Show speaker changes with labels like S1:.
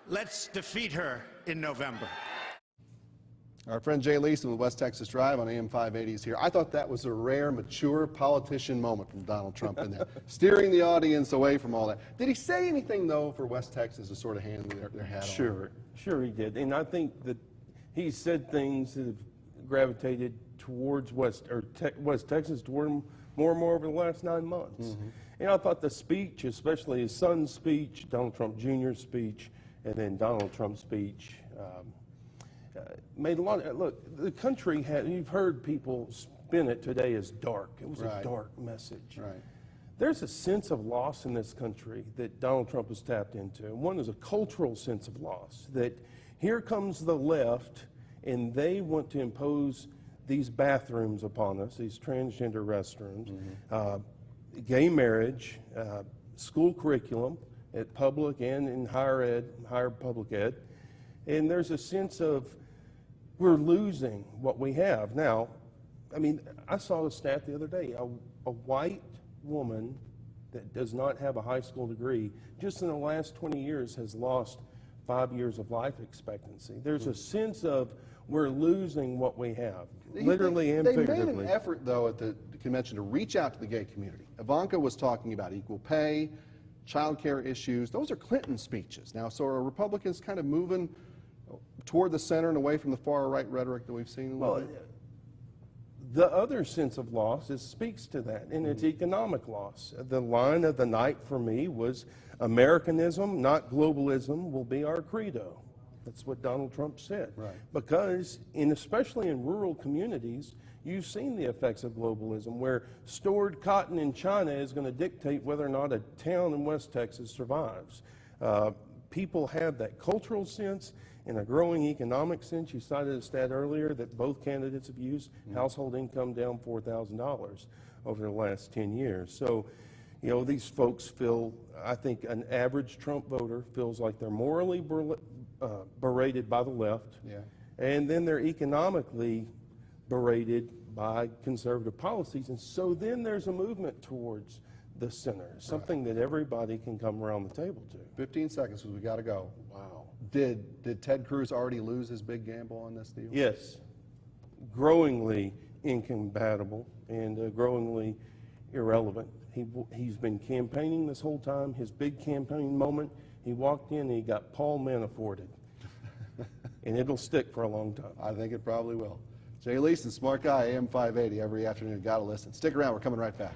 S1: Let's defeat her in November.
S2: Our friend Jay Leeson with West Texas Drive on AM 580 is here. I thought that was a rare, mature politician moment from Donald Trump in there, steering the audience away from all that. Did he say anything, though, for West Texas to sort of hand their hat on?
S3: Sure he did. And I think that he said things that have gravitated towards West Texas toward him more and more over the last 9 months.
S2: Mm-hmm.
S3: And I thought the speech, especially his son's speech, Donald Trump Jr.'s speech, and then Donald Trump's speech, made a lot of, look, the country had, you've heard people spin it today as dark. It was a dark message.
S2: Right.
S3: There's a sense of loss in this country that Donald Trump has tapped into. And one is a cultural sense of loss, that here comes the left and they want to impose these bathrooms upon us, these transgender restrooms, gay marriage, school curriculum at public and in higher public ed. And there's a sense of we're losing what we have. Now, I mean, I saw a stat the other day, a white woman that does not have a high school degree, just in the last 20 years has lost 5 years of life expectancy. There's a sense of we're losing what we have, literally and figuratively.
S2: They made an effort, though, at the convention to reach out to the gay community. Ivanka was talking about equal pay, child care issues. Those are Clinton speeches. Now, so are Republicans kind of moving toward the center and away from the far-right rhetoric that we've seen?
S3: Well, the other sense of loss speaks to that, and it's economic loss. The line of the night for me was Americanism, not globalism, will be our credo. That's what Donald Trump said.
S2: Right.
S3: Because, especially in rural communities, you've seen the effects of globalism, where stored cotton in China is going to dictate whether or not a town in West Texas survives. People have that cultural sense and a growing economic sense. You cited a stat earlier that both candidates have used. Household income down $4,000 over the last 10 years. So, you know, these folks feel, I think an average Trump voter feels like they're morally berated by the left.
S2: Yeah.
S3: And then they're economically berated by conservative policies. And so then there's a movement towards the center, something that everybody can come around the table to.
S2: 15 seconds because we got to go.
S3: Wow.
S2: Did Ted Cruz already lose his big gamble on this deal?
S3: Yes. Growingly incompatible and growingly irrelevant. He's been campaigning this whole time. His big campaign moment, he walked in and he got Paul Manaforted. And it'll stick for a long time.
S2: I think it probably will. Jay Leeson, smart guy, AM 580 every afternoon. Got to listen. Stick around. We're coming right back.